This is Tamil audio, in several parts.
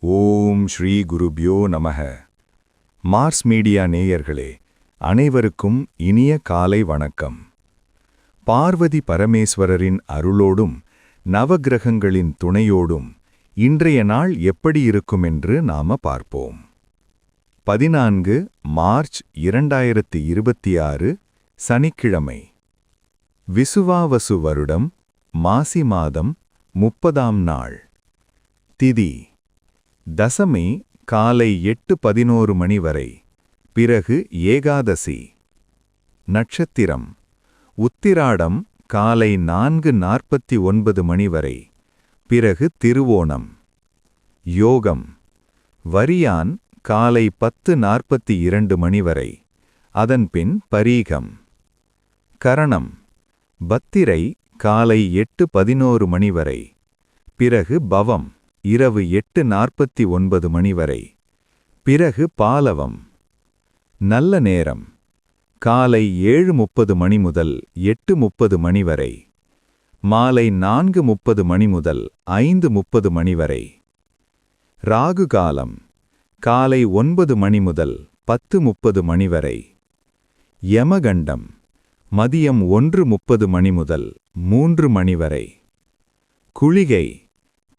ஓம் ஸ்ரீ குருப்யோ நமக. மார்ஸ் மீடியா நேயர்களே, அனைவருக்கும் இனிய காலை வணக்கம். பார்வதி பரமேஸ்வரரின் அருளோடும் நவக்கிரகங்களின் துணையோடும் இன்றைய நாள் எப்படி இருக்கும் என்று நாம பார்ப்போம். 14 மார்ச் 2026 சனிக்கிழமை. விசுவாவசு வருடம் மாசி மாதம் 30ஆம் நாள். திதி தசமி காலை 8:11 மணி வரை, பிறகு ஏகாதசி. நட்சத்திரம் உத்திராடம் காலை 4:49 மணி வரை, பிறகு திருவோணம். யோகம் வரியான் காலை 10:42 மணி வரை, அதன்பின் பரீகம். கரணம் பத்திரை காலை 8:11 மணி வரை, பிறகு பவம் இரவு 8:49 மணி வரை, பிறகு பாலவம். நல்ல நேரம் காலை 7:30 மணி முதல் 8:30 மணி வரை, மாலை 4:30 மணி முதல் 5:30 மணி வரை. ராகு காலம் காலை 9 மணி முதல் 10:30 மணி வரை. யமகண்டம் மதியம் 1:30 மணி முதல் 3 மணி வரை. குளிகை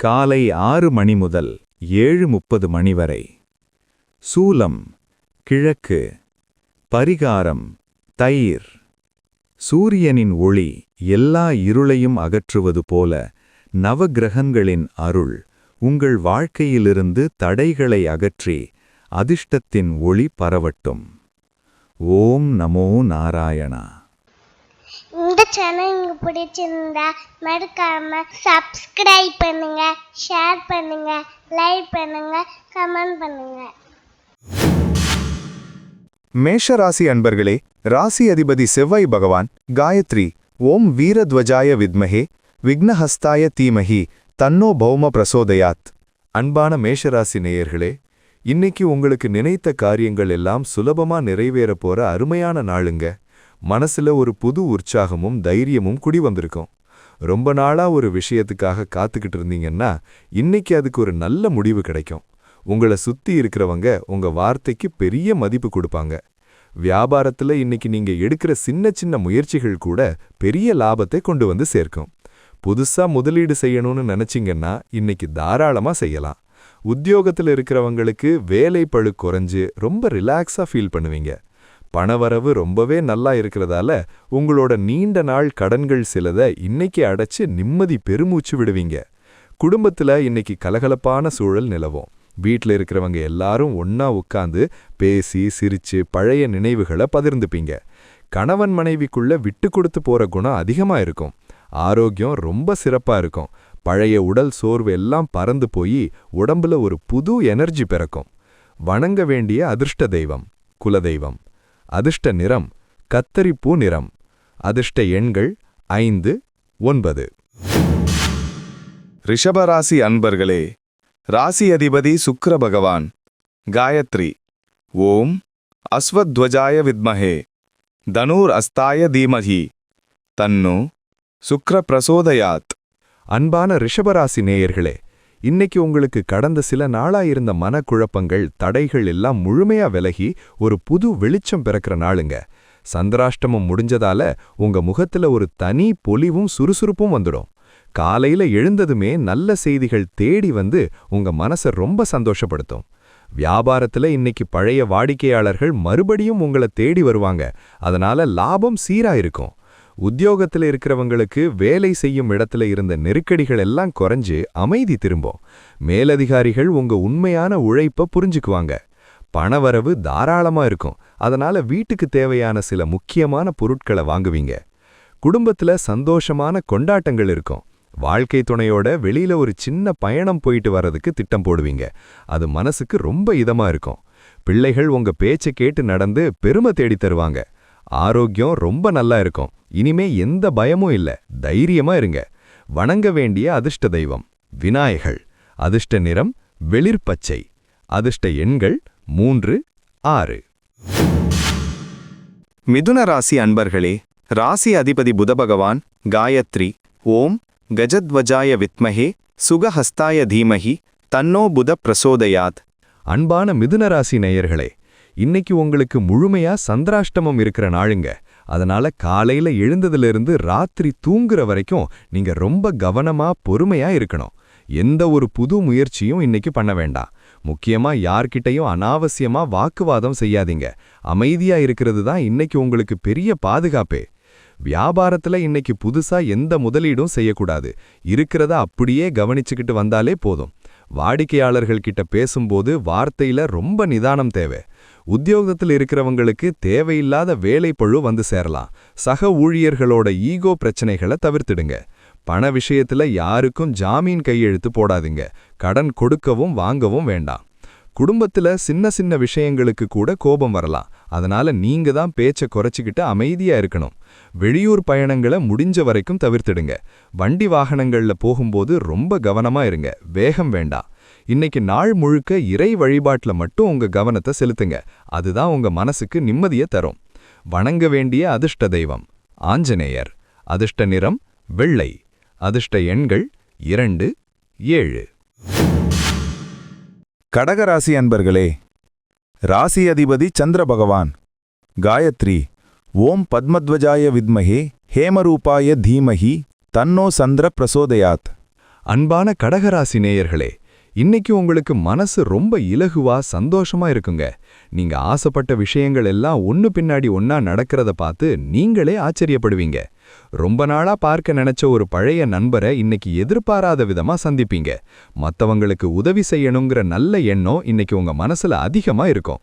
காலை 6 மணி முதல் 7:30 மணி வரை. சூலம் கிழக்கு. பரிகாரம் தயிர். சூரியனின் ஒளி எல்லா இருளையும் அகற்றுவது போல நவக்கிரகங்களின் அருள் உங்கள் வாழ்க்கையிலிருந்து தடைகளை அகற்றி அதிர்ஷ்டத்தின் ஒளி பரவட்டும். ஓம் நமோ நாராயணா. இந்த சேனல் உங்களுக்கு பிடிச்சிருந்தா மறக்காம சப்ஸ்கிரைப் பண்ணுங்க, ஷேர் பண்ணுங்க, லைக் பண்ணுங்க, கமெண்ட் பண்ணுங்க. மேஷராசி அன்பர்களே, ராசி அதிபதி செவ்வாய் பகவான் காயத்ரி ஓம் வீரத்வஜாய வித்மஹே விக்னஹஸ்தாய தீமஹி தன்னோ பௌம பிரசோதயாத். அன்பான மேஷராசி நேயர்களே, இன்னைக்கு உங்களுக்கு நினைத்த காரியங்கள் எல்லாம் சுலபமா நிறைவேற போற அருமையான நாளுங்க. மனசுல ஒரு புது உற்சாகமும் தைரியமும் குடி வந்திருக்கும். ரொம்ப நாளா ஒரு விஷயத்துக்காக காத்துக்கிட்டு இருந்தீங்கன்னா இன்னைக்கு அதுக்கு ஒரு நல்ல முடிவு கிடைக்கும். உங்களை சுத்தி இருக்கிறவங்க உங்க வார்த்தைக்கு பெரிய மதிப்பு கொடுப்பாங்க. வியாபாரத்துல இன்னைக்கு நீங்க எடுக்கிற சின்ன சின்ன முயற்சிகள் கூட பெரிய லாபத்தை கொண்டு வந்து சேர்க்கும். புதுசா முதலீடு செய்யணும்னு நினைச்சிங்கன்னா இன்னைக்கு தாராளமா செய்யலாம். உத்தியோகத்துல இருக்கிறவங்களுக்கு வேலை பளு குறைஞ்சு ரொம்ப ரிலாக்ஸா ஃபீல் பண்ணுவீங்க. பணவரவு ரொம்பவே நல்லா இருக்கிறதால உங்களோட நீண்ட நாள் கடன்கள் சிலதை இன்னைக்கு அடைச்சு நிம்மதி பெருமூச்சு விடுவீங்க. குடும்பத்துல இன்னைக்கு கலகலப்பான சூழல் நிலவும். வீட்டில் இருக்கிறவங்க எல்லாரும் ஒன்னா உட்காந்து பேசி சிரிச்சு பழைய நினைவுகளை பகிர்ந்துப்பீங்க. கணவன் மனைவிக்குள்ள விட்டு கொடுத்து போற குணம் அதிகமா இருக்கும். ஆரோக்கியம் ரொம்ப சிறப்பா இருக்கும். பழைய உடல் சோர்வு எல்லாம் பறந்து போய் உடம்புல ஒரு புது எனர்ஜி பிறக்கும். வணங்க வேண்டிய அதிர்ஷ்ட தெய்வம் குலதெய்வம். அதிர்ஷ்ட நிறம் கத்தரிப்பூ நிறம். அதிர்ஷ்ட எண்கள் 5, 9. ரிஷபராசி அன்பர்களே, ராசி அதிபதி சுக்கிர பகவான் காயத்ரி ஓம் அஸ்வத்வஜாய வித்மஹே தனூர் அஸ்தாய தீமஹி தன்னோ சுக்ர பிரசோதயாத். அன்பான ரிஷபராசி நேயர்களே, இன்னைக்கு உங்களுக்கு கடந்த சில நாளாயிருந்த மனக்குழப்பங்கள் தடைகள் எல்லாம் முழுமையா விலகி ஒரு புது வெளிச்சம் பிறக்கிற நாளுங்க. சந்திராஷ்டமம் முடிஞ்சதால உங்க முகத்துல ஒரு தனி பொலிவும் சுறுசுறுப்பும் வந்துடும். காலையில எழுந்ததுமே நல்ல செய்திகள் தேடி வந்து உங்க மனசை ரொம்ப சந்தோஷப்படுத்தும். வியாபாரத்துல இன்னைக்கு பழைய வாடிக்கையாளர்கள் மறுபடியும் உங்களை தேடி வருவாங்க. அதனால லாபம் சீரா இருக்கும். உத்தியோகத்துல இருக்கிறவங்களுக்கு வேலை செய்யும் இடத்துல இருந்த நெருக்கடிகள் எல்லாம் குறைஞ்சு அமைதி திரும்பும். மேலதிகாரிகள் உங்க உண்மையான உழைப்ப புரிஞ்சுக்குவாங்க. பணவரவு தாராளமா இருக்கும். அதனால வீட்டுக்கு தேவையான சில முக்கியமான பொருட்களை வாங்குவீங்க. குடும்பத்துல சந்தோஷமான கொண்டாட்டங்கள் இருக்கும். வாழ்க்கை துணையோட வெளியில ஒரு சின்ன பயணம் போயிட்டு வர்றதுக்கு திட்டம் போடுவீங்க. அது மனசுக்கு ரொம்ப இதமா இருக்கும். பிள்ளைகள் உங்க பேச்சை கேட்டு நடந்து பெருமை தேடி தருவாங்க. ஆரோக்கியம் ரொம்ப நல்லா இருக்கும். இனிமே எந்த பயமும் இல்ல, தைரியமா இருங்க. வணங்க வேண்டிய அதிர்ஷ்ட தெய்வம் விநாயகர். அதிர்ஷ்ட நிறம் வெளிர் பச்சை. அதிர்ஷ்ட எண்கள் 3, 6. மிதுன ராசி அன்பர்களே, ராசி அதிபதி புதபகவான் காயத்ரி ஓம் கஜத்வஜாய வித்மஹே சுகஹஸ்தாய தீமஹி தன்னோ புத பிரசோதயாத். அன்பான மிதுனராசி நேயர்களே, இன்னைக்கு உங்களுக்கு முழுமையா சந்திராஷ்டமம் இருக்கிற நாளுங்க. அதனால காலையில எழுந்ததிலிருந்து ராத்திரி தூங்குற வரைக்கும் நீங்க ரொம்ப கவனமா பொறுமையா இருக்கணும். எந்த ஒரு புது முயற்சியும் இன்னைக்கு பண்ண வேண்டாம். முக்கியமா யார்கிட்டையும் அனாவசியமா வாக்குவாதம் செய்யாதீங்க. அமைதியா இருக்கிறது தான் இன்னைக்கு உங்களுக்கு பெரிய பாதுகாப்பே. வியாபாரத்துல இன்னைக்கு புதுசா எந்த முதலீடும் செய்யக்கூடாது. இருக்கிறத அப்படியே கவனிச்சுக்கிட்டு வந்தாலே போதும். வாடிக்கையாளர்கள் கிட்ட பேசும்போது வார்த்தையில ரொம்ப நிதானம் தேவை. உத்தியோகத்தில் இருக்கிறவங்களுக்கு தேவையில்லாத வேலைப்பழு வந்து சேரலாம். சக ஊழியர்களோட ஈகோ பிரச்சனைகளை தவிர்த்திடுங்க. பண விஷயத்துல யாருக்கும் ஜாமீன் கையெழுத்து போடாதீங்க. கடன் கொடுக்கவும் வாங்கவும் வேண்டாம். குடும்பத்துல சின்ன சின்ன விஷயங்களுக்கு கூட கோபம் வரலாம். அதனால நீங்க தான் பேச்சை குறைச்சிக்கிட்டு அமைதியா இருக்கணும். வெளியூர் பயணங்களை முடிஞ்ச வரைக்கும் தவிர்த்திடுங்க. வண்டி வாகனங்கள்ல போகும்போது ரொம்ப கவனமா இருங்க. வேகம் வேண்டாம். இன்னைக்கு நாள் முழுக்க இறை வழிபாட்டுல மட்டும் உங்க கவனத்தை செலுத்துங்க. அதுதான் உங்க மனசுக்கு நிம்மதியை தரும். வணங்க வேண்டிய அதிர்ஷ்ட தெய்வம் ஆஞ்சநேயர். அதிர்ஷ்ட நிறம் வெள்ளை. அதிர்ஷ்ட எண்கள் 2, 7. கடகராசி அன்பர்களே, ராசி அதிபதி சந்திர பகவான். காயத்ரி. ஓம் பத்மத்வஜாய வித்மஹே ஹேமரூபாய தீமஹி தன்னோ சந்திர பிரசோதயாத். அன்பான கடகராசி நேயர்களே, இன்னைக்கு உங்களுக்கு மனசு ரொம்ப இலகுவா சந்தோஷமா இருக்குங்க. நீங்க ஆசைப்பட்ட விஷயங்கள் எல்லாம் ஒன்னு பின்னாடி ஒன்னா நடக்கிறத பார்த்து நீங்களே ஆச்சரியப்படுவீங்க. ரொம்ப நாளா பார்க்க நினைச்ச ஒரு பழைய நண்பரை இன்னைக்கு எதிர்பாராத விதமா சந்திப்பீங்க. மத்தவங்களுக்கு உதவி செய்யணுங்கிற நல்ல எண்ணம் இன்னைக்கு உங்க மனசுல அதிகமா இருக்கும்.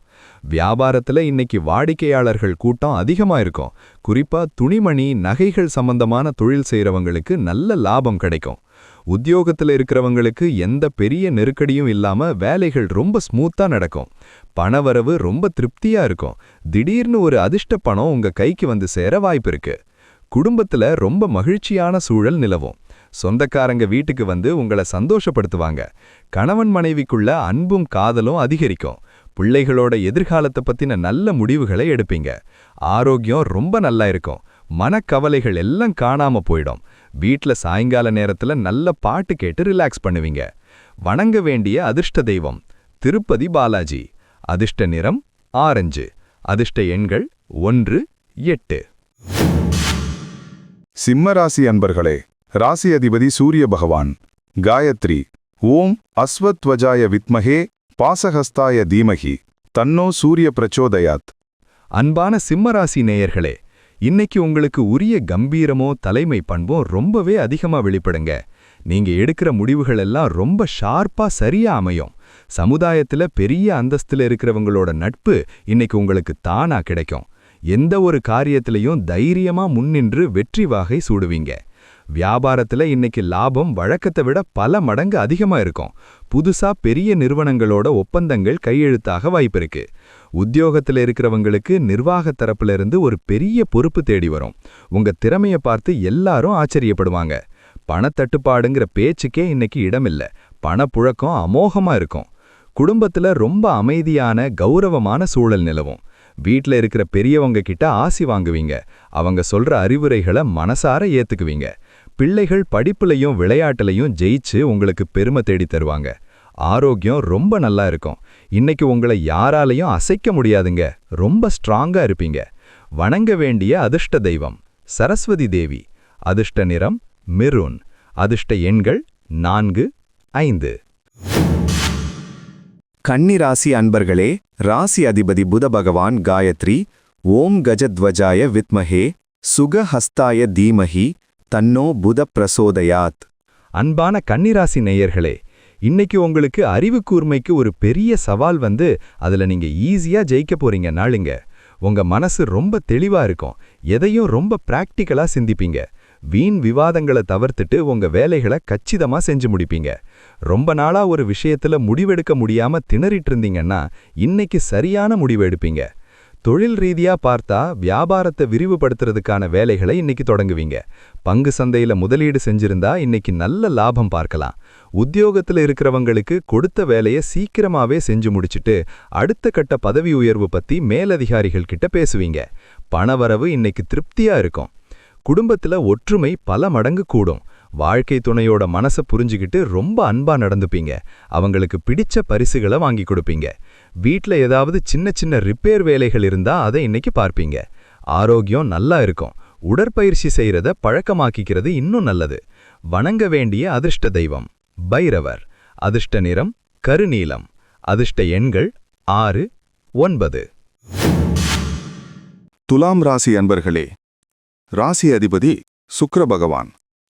வியாபாரத்துல இன்னைக்கு வாடிக்கையாளர்கள் கூட்டம் அதிகமா இருக்கும். குறிப்பா துணிமணி, நகைகள் சம்பந்தமான தொழில் செய்யறவங்களுக்கு நல்ல லாபம் கிடைக்கும். உத்தியோகத்துல இருக்கிறவங்களுக்கு எந்த பெரிய நெருக்கடியும் இல்லாம வேலைகள் ரொம்ப ஸ்மூத்தா நடக்கும். பணவரவு ரொம்ப திருப்தியா இருக்கும். திடீர்னு ஒரு அதிர்ஷ்ட பணம் உங்க கைக்கு வந்து சேர வாய்ப்பிருக்கு. குடும்பத்துல ரொம்ப மகிழ்ச்சியான சூழல் நிலவும். சொந்தக்காரங்க வீட்டுக்கு வந்து உங்களை சந்தோஷப்படுத்துவாங்க. கணவன் மனைவிக்குள்ள அன்பும் காதலும் அதிகரிக்கும். பிள்ளைகளோட எதிர்காலத்தை பத்தின நல்ல முடிவுகளை எடுப்பீங்க. ஆரோக்கியம் ரொம்ப நல்லா இருக்கும். மனக்கவலைகள் எல்லாம் காணாம போயிடும். வீட்ல சாயங்கால நேரத்துல நல்ல பாட்டு கேட்டு ரிலாக்ஸ் பண்ணுவீங்க. வணங்க வேண்டிய அதிர்ஷ்ட தெய்வம் திருப்பதி பாலாஜி. அதிர்ஷ்ட நிறம் ஆரஞ்சு. அதிர்ஷ்ட எண்கள் 1, 8. சிம்மராசி அன்பர்களே, ராசி அதிபதி சூரிய பகவான். காயத்ரி. ஓம் அஸ்வத்வஜாய வித்மஹே பாசஹஸ்தாய தீமஹி தன்னோ சூரிய பிரச்சோதயாத். அன்பான சிம்மராசி நேயர்களே, இன்னைக்கு உங்களுக்கு உரிய கம்பீரமோ தலைமை பண்போ ரொம்பவே அதிகமா வெளிப்படுங்க. நீங்க எடுக்கிற முடிவுகள் எல்லாம் ரொம்ப ஷார்ப்பா சரியா அமையும். சமுதாயத்துல பெரிய அந்தஸ்துல இருக்கிறவங்களோட நட்பு இன்னைக்கு உங்களுக்கு தானா கிடைக்கும். எந்த ஒரு காரியத்திலையும் தைரியமா முன்னின்று வெற்றி வாகை சூடுவீங்க. வியாபாரத்துல இன்னைக்கு லாபம் வழக்கத்தை விட பல மடங்கு அதிகமா இருக்கும். புதுசா பெரிய நிறுவனங்களோட ஒப்பந்தங்கள் கையெழுத்தாக வாய்ப்பிருக்கு. உத்தியோகத்துல இருக்கிறவங்களுக்கு நிர்வாக தரப்புல இருந்து ஒரு பெரிய பொறுப்பு தேடி வரும். உங்க திறமைய பார்த்து எல்லாரும் ஆச்சரியப்படுவாங்க. பணத்தட்டுப்பாடுங்கிற பேச்சுக்கே இன்னைக்கு இடமில்ல. பணப்புழக்கம் அமோகமா இருக்கும். குடும்பத்துல ரொம்ப அமைதியான கௌரவமான சூழல் நிலவும். வீட்ல இருக்கிற பெரியவங்க கிட்ட ஆசி வாங்குவீங்க. அவங்க சொல்ற அறிவுரைகளை மனசார ஏத்துக்குவீங்க. பிள்ளைகள் படிப்புலையும் விளையாட்டுலையும் ஜெயிச்சு உங்களுக்கு பெருமை தேடி தருவாங்க. ஆரோக்கியம் ரொம்ப நல்லா இருக்கும். இன்னைக்கு உங்களை யாராலையும் அசைக்க முடியாதுங்க. ரொம்ப ஸ்ட்ராங்கா இருப்பீங்க. வணங்க வேண்டிய அதிர்ஷ்ட தெய்வம் சரஸ்வதி தேவி. அதிர்ஷ்ட நிறம் மெரூன். அதிர்ஷ்ட எண்கள் 4, 5. கன்னிராசி அன்பர்களே, ராசி அதிபதி புத பகவான். காயத்ரி. ஓம் கஜத்வஜாய வித்மஹே சுகஹஸ்தாய தீமஹி தன்னோ புத பிரசோதயாத். அன்பான கன்னிராசி நேயர்களே, இன்னைக்கு உங்களுக்கு அறிவு கூர்மைக்கு ஒரு பெரிய சவால் வந்து அதுல நீங்க ஈஸியா ஜெயிக்க போறீங்க நாளுங்க. உங்க மனசு ரொம்ப தெளிவா இருக்கும். எதையும் ரொம்ப பிராக்டிக்கலா சிந்திப்பீங்க. வீண் விவாதங்களை தவிர்த்துட்டு உங்க வேலைகளை கச்சிதமா செஞ்சு முடிப்பீங்க. ரொம்ப நாளா ஒரு விஷயத்துல முடிவெடுக்க முடியாம திணறிட்டு இருந்தீங்கன்னா இன்னைக்கு சரியான முடிவு எடுப்பீங்க. தொழில் ரீதியா பார்த்தா வியாபாரத்தை விரிவுபடுத்துறதுக்கான வேலைகளை இன்னைக்கு தொடங்குவீங்க. பங்கு சந்தையில முதலீடு செஞ்சிருந்தா இன்னைக்கு நல்ல லாபம் பார்க்கலாம். உத்தியோகத்துல இருக்கிறவங்களுக்கு கொடுத்த வேலையை சீக்கிரமாவே செஞ்சு முடிச்சிட்டு அடுத்த கட்ட பதவி உயர்வு பத்தி மேலதிகாரிகள் கிட்ட பேசுவீங்க. பணவரவு இன்னைக்கு திருப்தியா இருக்கும். குடும்பத்துல ஒற்றுமை பல மடங்கு கூடும். வாழ்க்கை துணையோட மனசை புரிஞ்சுக்கிட்டு ரொம்ப அன்பா நடந்துப்பீங்க. அவங்களுக்கு பிடிச்ச பரிசுகளை வாங்கி கொடுப்பீங்க. வீட்ல ஏதாவது சின்ன சின்ன ரிப்பேர் வேலைகள் இருந்தா அதை இன்னைக்கு பார்ப்பீங்க. ஆரோக்கியம் நல்லா இருக்கும். உடற்பயிற்சி செய்யறத பழக்கமாக்கிக்கிறது இன்னும் நல்லது. வணங்க வேண்டிய அதிர்ஷ்ட தெய்வம் பைரவர். அதிர்ஷ்ட நிறம் கருநீலம். அதிர்ஷ்ட எண்கள் 6, 9. துலாம் ராசி அன்பர்களே, ராசி அதிபதி சுக்கிர பகவான்.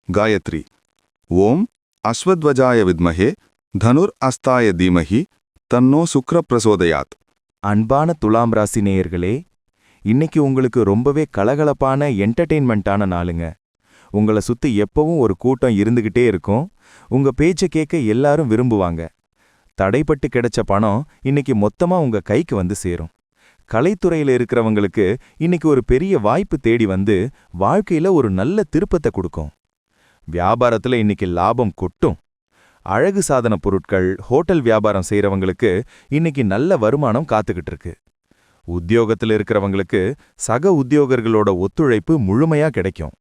காயத்ரி. ஓம் அஸ்வத்வஜாய வித்மஹே தனுர் அஸ்தாய தீமஹி தன்னோ சுக்ர பிரசோதயாத். அன்பான துலாம் ராசி நேயர்களே, இன்னைக்கு உங்களுக்கு ரொம்பவே கலகலப்பான என்டர்டெயின்மெண்ட்டான நாளுங்க. உங்களை சுத்தி எப்பவும் ஒரு கூட்டம் இருந்துகிட்டே இருக்கும். உங்க பேச்சை கேட்க எல்லாரும் விரும்புவாங்க. தடைப்பட்டு கிடைச்ச பணம் இன்னைக்கு மொத்தமா உங்க கைக்கு வந்து சேரும். கலைத்துறையில இருக்கிறவங்களுக்கு இன்னைக்கு ஒரு பெரிய வாய்ப்பு தேடி வந்து வாழ்க்கையில ஒரு நல்ல திருப்பத்தை கொடுக்கும். வியாபாரத்துல இன்னைக்கு லாபம் கொட்டும். அழகு சாதன பொருட்கள், ஹோட்டல் வியாபாரம் செய்யறவங்களுக்கு இன்னைக்கு நல்ல வருமானம் காத்துக்கிட்டு இருக்கு. உத்தியோகத்துல இருக்கிறவங்களுக்கு சக உத்தியோகர்களோட ஒத்துழைப்பு முழுமையா கிடைக்கும்.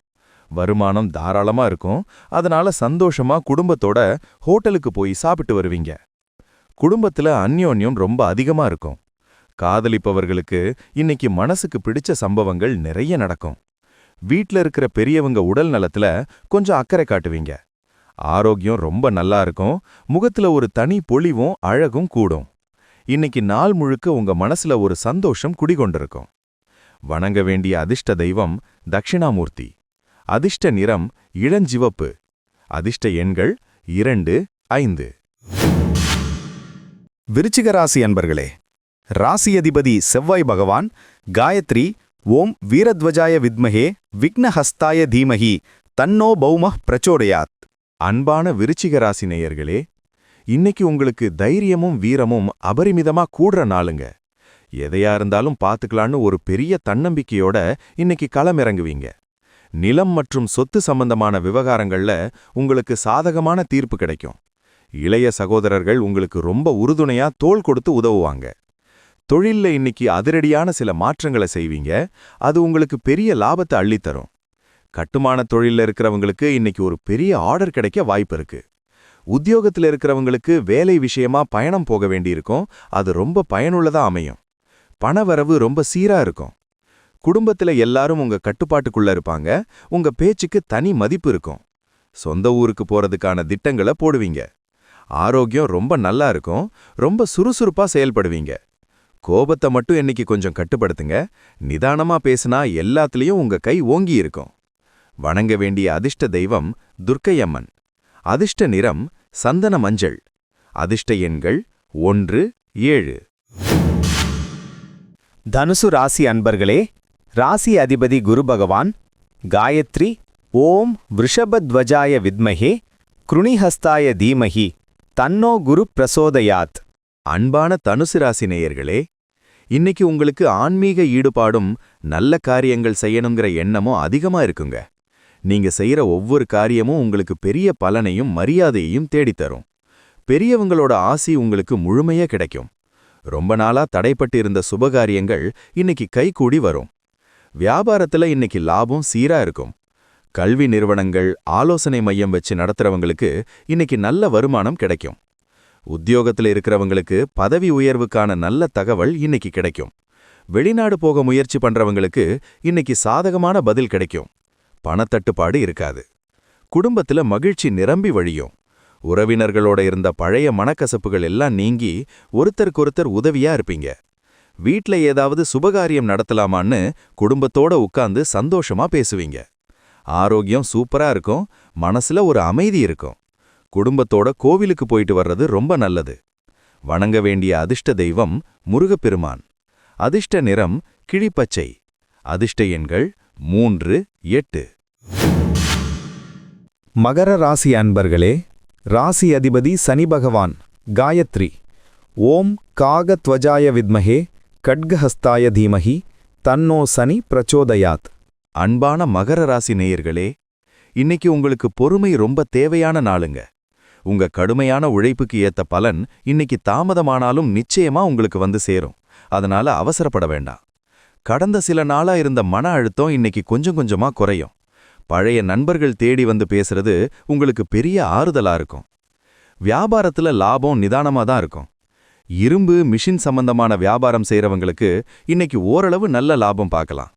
வருமானம் தாராளமா இருக்கும். அதனால சந்தோஷமா குடும்பத்தோட ஹோட்டலுக்கு போய் சாப்பிட்டு வருவீங்க. குடும்பத்துல அந்யோன்யம் ரொம்ப அதிகமா இருக்கும். காதலிப்பவர்களுக்கு இன்னைக்கு மனசுக்கு பிடிச்ச சம்பவங்கள் நிறைய நடக்கும். வீட்ல இருக்கிற பெரியவங்க உடல் நலத்துல கொஞ்சம் அக்கறை காட்டுவீங்க. ஆரோக்கியம் ரொம்ப நல்லா இருக்கும். முகத்துல ஒரு தனி பொலிவும் அழகும் கூடும். இன்னைக்கு நாள் முழுக்க உங்க மனசுல ஒரு சந்தோஷம் குடிகொண்டிருக்கும். வணங்க வேண்டிய அதிர்ஷ்ட தெய்வம் தட்சிணாமூர்த்தி. அதிர்ஷ்ட நிறம் இளஞ்சிவப்பு. அதிர்ஷ்ட எண்கள் 2, 5. விருச்சிக ராசி அன்பர்களே, ராசி அதிபதி செவ்வாய் பகவான். காயத்ரி. ஓம் வீரத்வஜாய வித்மஹே விக்னஹஸ்தாய தீமஹி தன்னோ பௌமஹ் பிரச்சோடயாத். அன்பான விருச்சிக ராசி நேயர்களே, இன்னைக்கு உங்களுக்கு தைரியமும் வீரமும் அபரிமிதமா கூடுற நாளுங்க. எதையா இருந்தாலும் பாத்துக்கலான்னு ஒரு பெரிய தன்னம்பிக்கையோட இன்னைக்கு களமிறங்குவீங்க. நிலம் மற்றும் சொத்து சம்பந்தமான விவகாரங்கள்ல உங்களுக்கு சாதகமான தீர்ப்பு கிடைக்கும். இளைய சகோதரர்கள் உங்களுக்கு ரொம்ப உறுதுணையா தோள் கொடுத்து உதவுவாங்க. தொழில்ல இன்னைக்கு அதிரடியான சில மாற்றங்களை செய்வீங்க. அது உங்களுக்கு பெரிய லாபத்தை அள்ளித்தரும். கட்டுமான தொழில்ல இருக்கிறவங்களுக்கு இன்னைக்கு ஒரு பெரிய ஆர்டர் கிடைக்க வாய்ப்பு இருக்கு. உத்தியோகத்துல இருக்கிறவங்களுக்கு வேலை விஷயமா பயணம் போக வேண்டியிருக்கும். அது ரொம்ப பயனுள்ளதா அமையும். பணவரவு ரொம்ப சீரா இருக்கும். குடும்பத்துல எல்லாரும் உங்க கட்டுப்பாட்டுக்குள்ள இருப்பாங்க. உங்க பேச்சுக்கு தனி மதிப்பு இருக்கும். சொந்த ஊருக்கு போறதுக்கான திட்டங்களை போடுவீங்க. ஆரோக்கியம் ரொம்ப நல்லா இருக்கும். ரொம்ப சுறுசுறுப்பா செயல்படுவீங்க. கோபத்தை மட்டும் இன்னைக்கு கொஞ்சம் கட்டுப்படுத்துங்க. நிதானமா பேசினா எல்லாத்துலயும் உங்க கை ஓங்கி இருக்கும். வணங்க வேண்டிய அதிர்ஷ்ட தெய்வம் துர்க்கையம்மன். அதிர்ஷ்ட நிறம் சந்தன மஞ்சள். அதிர்ஷ்ட எண்கள் 1, 7. தனுசு ராசி அன்பர்களே, ராசி அதிபதி குரு பகவான். காயத்ரி. ஓம் விருஷபத்வஜாய வித்மஹே கிருணிஹஸ்தாய தீமஹி தன்னோ குரு பிரசோதயாத். அன்பான தனுசு ராசி நேயர்களே, இன்னைக்கு உங்களுக்கு ஆன்மீக ஈடுபாடும் நல்ல காரியங்கள் செய்யணுங்கிற எண்ணமும் அதிகமா இருக்குங்க. நீங்க செய்யற ஒவ்வொரு காரியமும் உங்களுக்கு பெரிய பலனையும் மரியாதையையும் தேடித்தரும். பெரியவங்களோட ஆசி உங்களுக்கு முழுமையா கிடைக்கும். ரொம்ப நாளா தடைப்பட்டு இருந்த சுபகாரியங்கள் இன்னைக்கு கைகூடி வரும். வியாபாரத்துல இன்னைக்கு லாபம் சீரா இருக்கும். கல்வி நிறுவனங்கள், ஆலோசனை மையம் வச்சு நடத்துறவங்களுக்கு இன்னைக்கு நல்ல வருமானம் கிடைக்கும். உத்தியோகத்துல இருக்கிறவங்களுக்கு பதவி உயர்வுக்கான நல்ல தகவல் இன்னைக்கு கிடைக்கும். வெளிநாடு போக முயற்சி பண்றவங்களுக்கு இன்னைக்கு சாதகமான பதில் கிடைக்கும். பணத்தட்டுப்பாடு இருக்காது. குடும்பத்துல மகிழ்ச்சி நிரம்பி வழியும். உறவினர்களோட இருந்த பழைய மனக்கசப்புகள் எல்லாம் நீங்கி ஒருத்தருக்கொருத்தர் உதவியா இருப்பீங்க. வீட்ல ஏதாவது சுபகாரியம் நடத்தலாமான்னு குடும்பத்தோட உட்கார்ந்து சந்தோஷமா பேசுவீங்க. ஆரோக்கியம் சூப்பரா இருக்கும். மனசுல ஒரு அமைதி இருக்கும். குடும்பத்தோட கோவிலுக்கு போயிட்டு வர்றது ரொம்ப நல்லது. வணங்க வேண்டிய அதிர்ஷ்ட தெய்வம் முருகப்பெருமான். அதிர்ஷ்ட நிறம் கிழிப்பச்சை. அதிர்ஷ்ட எண்கள் 3, 8. மகர ராசி அன்பர்களே, ராசி அதிபதி சனி பகவான். காயத்ரி. ஓம் காகத்வஜாய வித்மஹே கட்கஹஸ்தாய தீமஹி தன்னோ சனி பிரச்சோதயாத். அன்பான மகர ராசி நேயர்களே, இன்னைக்கு உங்களுக்கு பொறுமை ரொம்ப தேவையான நாளுங்க. உங்க கடுமையான உழைப்புக்கு ஏத்த பலன் இன்னைக்கு தாமதமானாலும் நிச்சயமா உங்களுக்கு வந்து சேரும். அதனால அவசரப்பட வேண்டாம். கடந்த சில நாளா இருந்த மன அழுத்தம் இன்னைக்கு கொஞ்சம் கொஞ்சமா குறையும். பழைய நண்பர்கள் தேடி வந்து பேசுறது உங்களுக்கு பெரிய ஆறுதலா இருக்கும். வியாபாரத்துல லாபம் நிதானமா தான் இருக்கும். இரும்பு மிஷின் சம்பந்தமான வியாபாரம் செய்யறவங்களுக்கு இன்னைக்கு ஓரளவு நல்ல லாபம் பார்க்கலாம்.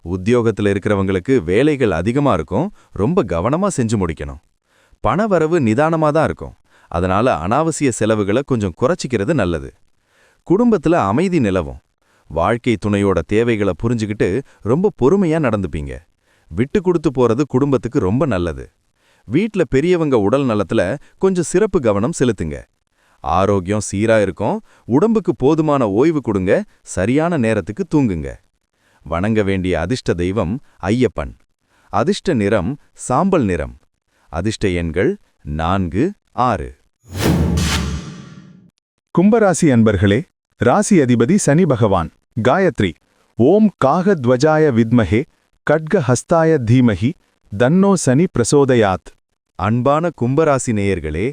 உத்தியோகத்துல இருக்கிறவங்களுக்கு வேலைகள் அதிகமா இருக்கும், ரொம்ப கவனமா செஞ்சு முடிக்கணும். பணவரவு நிதானமா தான் இருக்கும், அதனால அனாவசிய செலவுகளை கொஞ்சம் குறைச்சிக்கிறது நல்லது. குடும்பத்துல அமைதி நிலவும். வாழ்க்கை துணையோட தேவைகளை புரிஞ்சுக்கிட்டு ரொம்ப பொறுமையா நடந்துப்பீங்க. விட்டு கொடுத்து போறது குடும்பத்துக்கு ரொம்ப நல்லது. வீட்ல பெரியவங்க உடல் நலத்துல கொஞ்சம் சிறப்பு கவனம் செலுத்துங்க. ஆரோக்கியம் சீரா இருக்கும், உடம்புக்கு போதுமான ஓய்வு கொடுங்க, சரியான நேரத்துக்கு தூங்குங்க. வணங்க வேண்டிய அதிர்ஷ்ட தெய்வம் ஐயப்பன். அதிர்ஷ்ட நிறம் சாம்பல் நிறம். அதிர்ஷ்ட எண்கள் 4, 6. கும்பராசி அன்பர்களே, ராசி அதிபதி சனி பகவான். காயத்ரி. ஓம் காகத்வஜாய வித்மஹே கட்கஹஸ்தாய தீமஹி தன்னோ சனி பிரசோதயாத். அன்பான கும்பராசி நேயர்களே,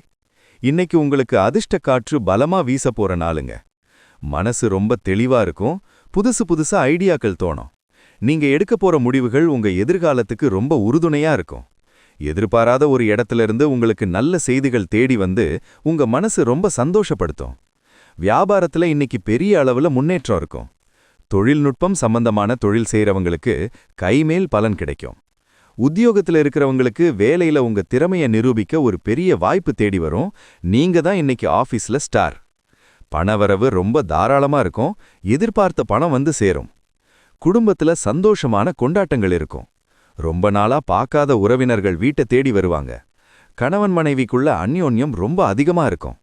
இன்னைக்கு உங்களுக்கு அதிர்ஷ்ட காற்று பலமா வீச போற நாளுங்க. மனசு ரொம்ப தெளிவா இருக்கும், புதுசா ஐடியாக்கள் தோணும். நீங்க எடுக்க போற முடிவுகள் உங்க எதிர்காலத்துக்கு ரொம்ப உறுதுணையா இருக்கும். எதிர்பாராத ஒரு இடத்துல இருந்து உங்களுக்கு நல்ல செய்திகள் தேடி வந்து உங்க மனசு ரொம்ப சந்தோஷப்படுத்தும். வியாபாரத்துல இன்னைக்கு பெரிய அளவுல முன்னேற்றம் இருக்கும். தொழில்நுட்பம் சம்பந்தமான தொழில் செய்யறவங்களுக்கு கைமேல் பலன் கிடைக்கும். உத்தியோகத்துல இருக்கிறவங்களுக்கு வேலையில உங்க திறமையை நிரூபிக்க ஒரு பெரிய வாய்ப்பு தேடி வரும். நீங்க தான் இன்னைக்கு ஆபீஸ்ல ஸ்டார். பணவரவு ரொம்ப தாராளமா இருக்கும், எதிர்பார்த்த பணம் வந்து சேரும். குடும்பத்துல சந்தோஷமான கொண்டாட்டங்கள் இருக்கும். ரொம்ப நாளா பார்க்காத உறவினர்கள் வீட்டை தேடி வருவாங்க. கணவன் மனைவிக்குள்ள அந்யோன்யம் ரொம்ப அதிகமா இருக்கும்.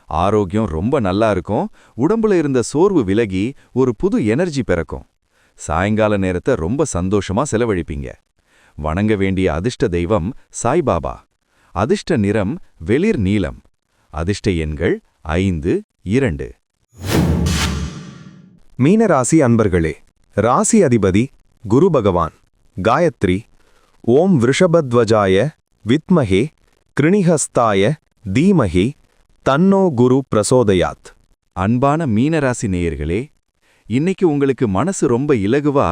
ஆரோக்கியம் ரொம்ப நல்லா இருக்கும். உடம்புல இருந்த சோர்வு விலகி ஒரு புது எனர்ஜி பிறக்கும். சாயங்கால நேரத்தை ரொம்ப சந்தோஷமா செலவழிப்பீங்க. வணங்க வேண்டிய அதிர்ஷ்ட தெய்வம் சாய்பாபா. அதிர்ஷ்ட நிறம் வெளிர் நீலம். அதிர்ஷ்ட எண்கள் 5, 2. மீனராசி அன்பர்களே, ராசி அதிபதி குரு பகவான். காயத்ரி. ஓம் விருஷபத்வஜாய வித்மஹே கிருணிஹஸ்தாய தீமஹி தன்னோ குரு பிரசோதயாத். அன்பான மீனராசி நேயர்களே, இன்னைக்கு உங்களுக்கு மனசு ரொம்ப இலகுவா,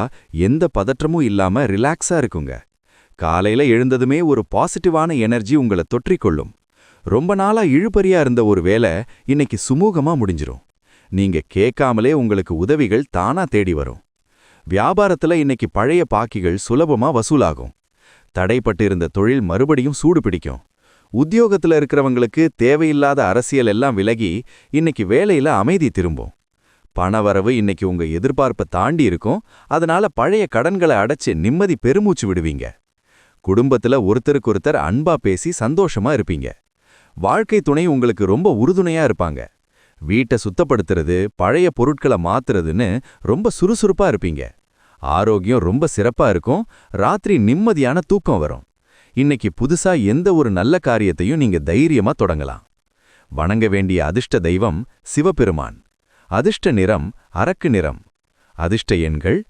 எந்த பதற்றமும் இல்லாம ரிலாக்ஸா இருக்குங்க. காலையில எழுந்ததுமே ஒரு பாசிட்டிவான எனர்ஜி உங்களை தொற்றிக்கொள்ளும். ரொம்ப நாளா இழுபறியா இருந்த ஒரு வேலை இன்னைக்கு சுமூகமா முடிஞ்சிரும். நீங்க கேட்காமலே உங்களுக்கு உதவிகள் தானா தேடி வரும். வியாபாரத்துல இன்னைக்கு பழைய பாக்கிகள் சுலபமா வசூலாகும். தடைப்பட்டு இருந்த தொழில் மறுபடியும் சூடு பிடிக்கும். உத்தியோகத்துல இருக்கிறவங்களுக்கு தேவையில்லாத அரசியல் எல்லாம் விலகி இன்னைக்கு வேலையில அமைதி திரும்பும். பணவரவு இன்னைக்கு உங்க எதிர்பார்ப்பை தாண்டி இருக்கும், அதனால பழைய கடன்களை அடைச்சு நிம்மதி பெருமூச்சு விடுவீங்க. குடும்பத்துல ஒருத்தருக்கொருத்தர் அன்பா பேசி சந்தோஷமா இருப்பீங்க. வாழ்க்கை துணை உங்களுக்கு ரொம்ப உறுதுணையா இருப்பாங்க. வீட்டை சுத்தப்படுத்துறது, பழைய பொருட்களை மாத்துறதுன்னு ரொம்ப சுறுசுறுப்பா இருப்பீங்க. ஆரோக்கியம் ரொம்ப சிறப்பா இருக்கும். ராத்திரி நிம்மதியான தூக்கம் வரும். இன்னைக்கு புதுசா எந்த ஒரு நல்ல காரியத்தையும் நீங்க தைரியமா தொடங்கலாம். வணங்க வேண்டிய அதிர்ஷ்ட தெய்வம் சிவபெருமான். அதிர்ஷ்ட நிறம் அரக்கு நிறம். அதிர்ஷ்ட எண்கள்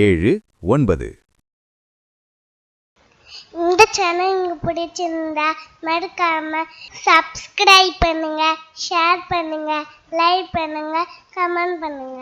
7, 9. இந்த சேனல் உங்களுக்கு பிடிச்சிருந்தா மறக்காம சப்ஸ்கிரைப் பண்ணுங்க, ஷேர் பண்ணுங்க, லைக் பண்ணுங்க, கமெண்ட் பண்ணுங்க.